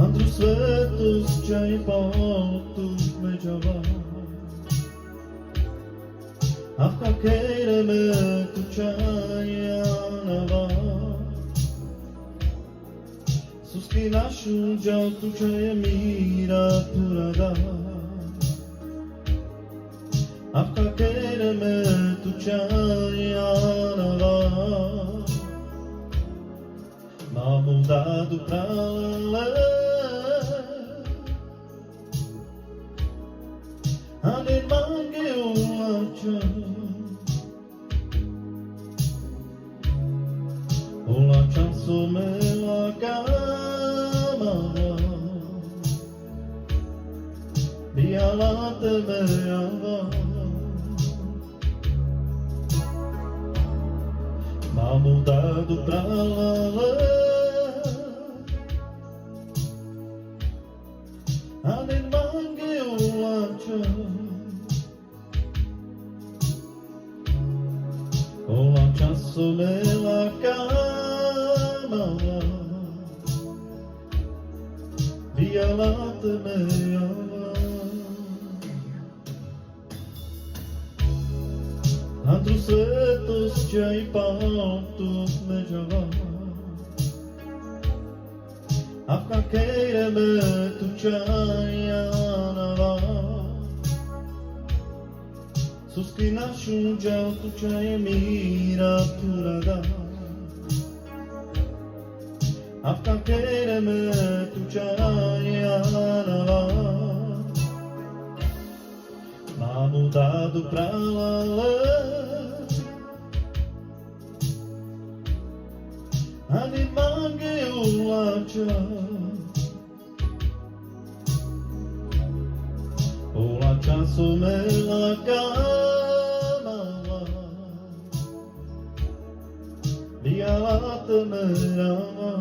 Andru svetus čaj potus međava Afka kejre me tu čajanava Suski našu džal tu čaje mira turada Afka kejre me tu čajanava Mamu dadu prale Ane mange ulača Ulača su me lakamava Bijala te mejava Mamu dadu prale Ane mange ulača Ulača su me lakamava Bijala te mejava Andru svetos čaj potus međava Afka kejre me tu čajanava Suski našu džal tu čaje mira turada Afka kejre me tu čajanava Mamu dadu pralale Ani mange ulača Ulača su me lakamava Bijala te mejava